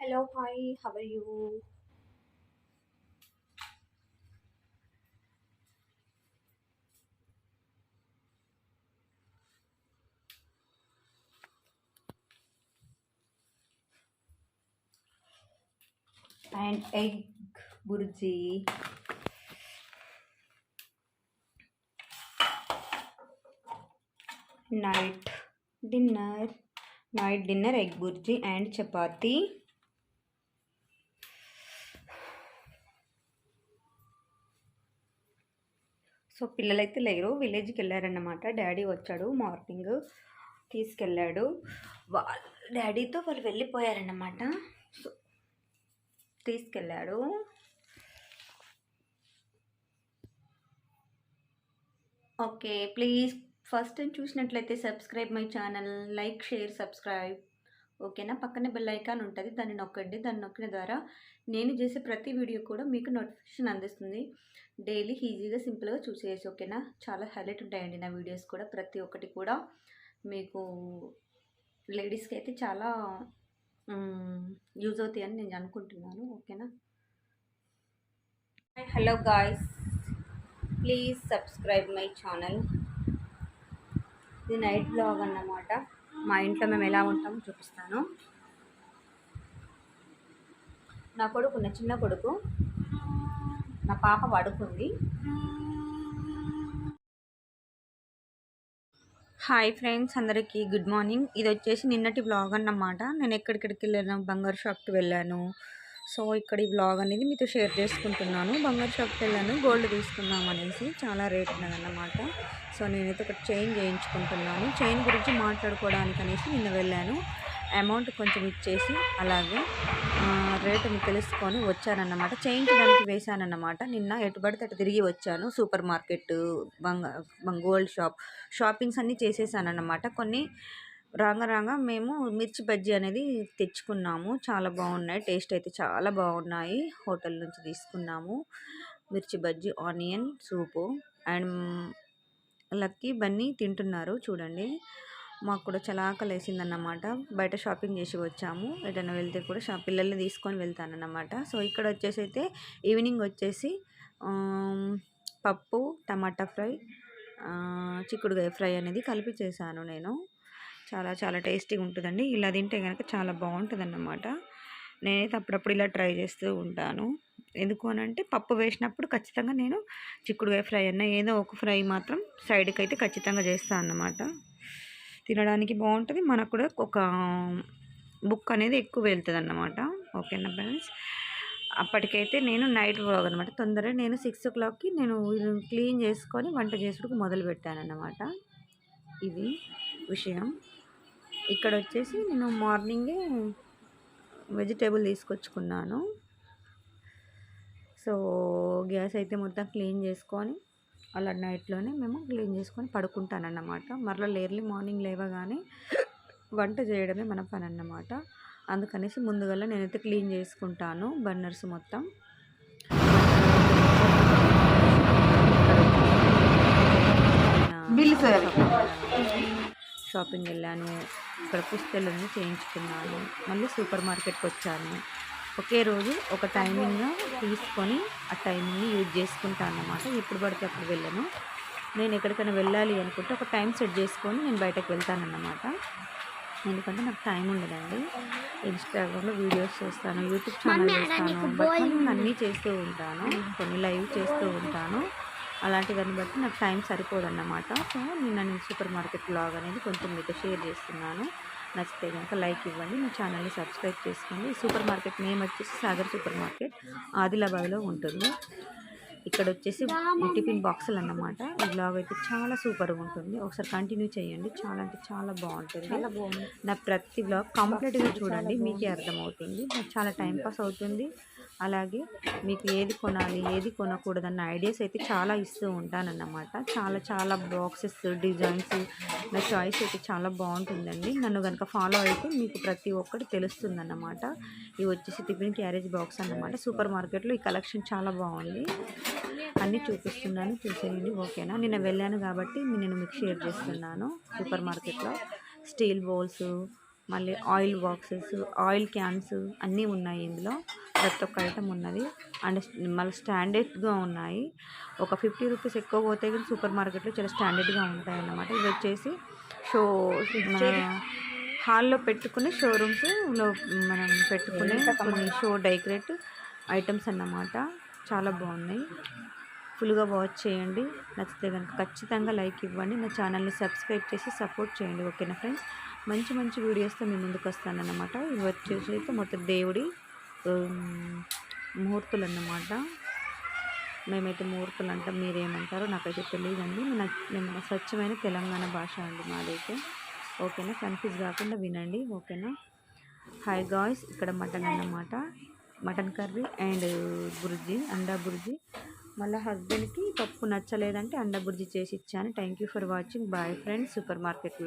Hello, hi, how are you? And egg burji, night dinner, egg burji and chapati. So పిల్లలైతే లేరు, విలేజ్కి వెళ్ళారన్నమాట. Daddy వచ్చాడు, morning తీసుకెళ్ళాడు. డాడీతో వాళ్ళు వెళ్ళిపోయారన్నమాట. సో తీసుకెళ్ళాడు. ఓకే, ప్లీజ్ ఫస్ట్ టైం చూసినట్లయితే subscribe my channel, like, share, subscribe. ఓకేనా? పక్కనే బెల్ ఐకాన్ ఉంటుంది, దాన్ని నొక్కండి. దాన్ని నొక్కిన ద్వారా నేను చేసే ప్రతి వీడియో కూడా మీకు నోటిఫికేషన్ అందిస్తుంది. డైలీ ఈజీగా సింపుల్గా చూసేయచ్చు. ఓకేనా? చాలా హైలైట్ ఉంటాయండి నా వీడియోస్ కూడా. ప్రతి ఒక్కటి కూడా మీకు లేడీస్కి అయితే చాలా యూజ్ అవుతాయని నేను అనుకుంటున్నాను. ఓకేనా? Hello guys, please subscribe my channel. ఇది నైట్ బ్లాగ్ అన్నమాట. మా ఇంట్లో మేము ఎలా ఉంటామో చూపిస్తాను. నా కొడుకు, నా చిన్న కొడుకు, నా పాప పడుకుంది. హాయ్ ఫ్రెండ్స్, అందరికీ గుడ్ మార్నింగ్. ఇది వచ్చేసి నిన్నటి బ్లాగ్ అన్నమాట. నేను ఎక్కడికి వెళ్ళాను, బంగారు షాప్కి వెళ్ళాను. సో ఇక్కడ ఈ బ్లాగ్ అనేది మీతో షేర్ చేసుకుంటున్నాను. బంగారు షాప్కి వెళ్ళాను, గోల్డ్ తీసుకుందాం అనేసి. చాలా రేట్ ఉన్నదన్నమాట. సో నేనైతే ఒక చైన్ చేయించుకుంటున్నాను. చైన్ గురించి మాట్లాడుకోవడానికి అనేసి నిన్న వెళ్ళాను. అమౌంట్ కొంచెం ఇచ్చేసి అలాగే రేటుని తెలుసుకొని వచ్చానన్నమాట. చేయించడానికి వేశానన్నమాట. నిన్న ఎటు పడితే అటు తిరిగి వచ్చాను. సూపర్ మార్కెట్, గోల్డ్ షాపింగ్స్ అన్నీ చేసేసానన్నమాట. కొన్ని రాగా మేము మిర్చి బజ్జీ అనేది తెచ్చుకున్నాము. చాలా బాగున్నాయి, టేస్ట్ అయితే చాలా బాగున్నాయి. హోటల్ నుంచి తీసుకున్నాము మిర్చి bajji, onion soup. And lucky Bunny తింటున్నారు చూడండి. మాకు కూడా చాలా ఆకలేసిందన్నమాట. బయట షాపింగ్ చేసి వచ్చాము. ఎటైనా వెళ్తే కూడా పిల్లల్ని తీసుకొని వెళ్తానన్నమాట. సో ఇక్కడ వచ్చేసి అయితే ఈవినింగ్ వచ్చేసి పప్పు, టమాటా ఫ్రై, చిక్కుడుకాయ ఫ్రై అనేది కలిపి చేశాను నేను. చాలా చాలా టేస్టీగా ఉంటుందండి. ఇలా తింటే కనుక చాలా బాగుంటుందన్నమాట. నేనైతే అప్పుడప్పుడు ఇలా ట్రై చేస్తూ ఉంటాను. ఎందుకు అనంటే పప్పు వేసినప్పుడు ఖచ్చితంగా నేను చిక్కుడుకాయ ఫ్రై ఏదో ఒక ఫ్రై మాత్రం సైడ్కి అయితే ఖచ్చితంగా చేస్తాను అన్నమాట. తినడానికి బాగుంటుంది, మనకు కూడా ఒక బుక్ అనేది ఎక్కువ వెళ్తుంది అన్నమాట. ఓకేనా ఫ్రెండ్స్? అప్పటికైతే నేను నైట్ వ్లాగ్ అనమాట. తొందరగా నేను 6 o'clockకి నేను క్లీన్ చేసుకొని వంట చేసుడికి మొదలుపెట్టాను అన్నమాట. ఇది విషయం. ఇక్కడ వచ్చేసి నేను మార్నింగే వెజిటేబుల్ తీసుకొచ్చుకున్నాను. సో గ్యాస్ అయితే మొత్తం క్లీన్ చేసుకొని అలా నైట్లోనే మేము క్లీన్ చేసుకొని పడుకుంటానన్నమాట. మరలా ఎర్లీ మార్నింగ్ లేవగానే వంట చేయడమే మన పని అన్నమాట. అందుకనేసి ముందుగా నేనైతే క్లీన్ చేసుకుంటాను బర్నర్స్ మొత్తం. షాపింగ్ వెళ్ళాను, ఇక్కడ పుస్తకాలను చేయించుకున్నాను. మళ్ళీ సూపర్ మార్కెట్కి వచ్చాను. ఒకే రోజు ఒక టైమింగ్గా తీసుకొని ఆ టైమింగ్ని యూజ్ చేసుకుంటాను అన్నమాట. ఎప్పుడు పడితే అప్పుడు వెళ్ళాను. నేను ఎక్కడికైనా వెళ్ళాలి అనుకుంటే ఒక టైం సెట్ చేసుకొని నేను బయటకు వెళ్తానన్నమాట. ఎందుకంటే నాకు టైం ఉండదండి. ఇన్స్టాగ్రామ్లో వీడియోస్ చేస్తాను, యూట్యూబ్ ఛానల్ చేస్తాను, బట్ నేను అన్నీ చేస్తూ ఉంటాను, కొన్ని లైవ్ చేస్తూ ఉంటాను. అలాంటి దాన్ని బట్టి నాకు టైం సరిపోదన్నమాట. సో నేను సూపర్ మార్కెట్ బ్లాగ్ అనేది కొంచెం మీతో షేర్ చేస్తున్నాను. నచ్చితే కనుక లైక్ ఇవ్వండి, నా ఛానల్ని సబ్స్క్రైబ్ చేసుకోండి. సూపర్ మార్కెట్ నేమ్ వచ్చేసి సాగర్ సూపర్ మార్కెట్, ఆదిలాబాద్లో ఉంటుంది. ఇక్కడ వచ్చేసి టిఫిన్ బాక్సులు అన్నమాట. ఈ బ్లాగ్ అయితే చాలా సూపర్గా ఉంటుంది. ఒకసారి కంటిన్యూ చేయండి, చాలా అంటే చాలా బాగుంటుంది. నా ప్రతి బ్లాగ్ కంప్లీట్గా చూడండి, మీకే అర్థమవుతుంది. నాకు చాలా టైంపాస్ అవుతుంది. అలాగే మీకు ఏది కొనాలి, ఏది కొనకూడదన్న ఐడియాస్ అయితే చాలా ఇస్తూ ఉంటానన్నమాట. చాలా చాలా బాక్సెస్, డిజైన్స్, నా చాయిస్ అయితే చాలా బాగుంటుందండి. నన్ను కనుక ఫాలో అయితే మీకు ప్రతి ఒక్కటి తెలుస్తుందన్నమాట. ఇవి వచ్చేసి టిఫిన్ క్యారేజ్ బాక్స్ అన్నమాట. సూపర్ మార్కెట్లో ఈ కలెక్షన్ చాలా బాగుంది. అన్నీ చూపిస్తున్నాను, చూసేయండి. ఓకేనా? నిన్న వెళ్ళాను కాబట్టి నేను మీకు షేర్ చేస్తున్నాను. సూపర్ మార్కెట్లో స్టీల్ బౌల్స్, మళ్ళీ ఆయిల్ బాక్సెస్, ఆయిల్ క్యాన్స్ అన్నీ ఉన్నాయి ఇందులో. ప్రతి ఒక్క ఐటమ్ ఉన్నది. అండ్ మళ్ళీ స్టాండర్డ్గా ఉన్నాయి. ఒక 50 రూపీస్ ఎక్కువ పోతే కానీ సూపర్ మార్కెట్లో చాలా స్టాండర్డ్గా ఉంటాయి అన్నమాట. ఇవి వచ్చేసి షో హాల్లో పెట్టుకునే షోరూమ్స్లో మనం పెట్టుకునే కొన్ని షో డెకరేట్ ఐటమ్స్ అన్నమాట. చాలా బాగున్నాయి. ఫుల్గా వాచ్ చేయండి. నచ్చితే కనుక ఖచ్చితంగా లైక్ ఇవ్వండి. నా ఛానల్ని సబ్స్క్రైబ్ చేసి సపోర్ట్ చేయండి. ఓకేనా ఫ్రెండ్స్? మంచి మంచి వీడియోస్తో మీ ముందుకు వస్తానన్నమాట. ఇవి వచ్చేసి అయితే మొత్తం దేవుడి ముహూర్తులు అన్నమాట. మేమైతే ముహూర్తులు అంటాం, మీరేమంటారో నాకైతే తెలియదండి. మేము స్వచ్ఛమైన తెలంగాణ భాష అండి మాదైతే. ఓకేనా? కన్ఫ్యూజ్ కాకుండా వినండి. ఓకేనా? హాయ్ గాయ్స్, ఇక్కడ మటన్ అన్నమాట. మటన్ కర్రీ అండ్ బుర్జీ, అండా బుర్జీ. మళ్ళీ హస్బెండ్కి పప్పు నచ్చలేదంటే అండా బుర్జీ చేసి ఇచ్చాను. Thank you for watching. Bye friends. Super మార్కెట్లో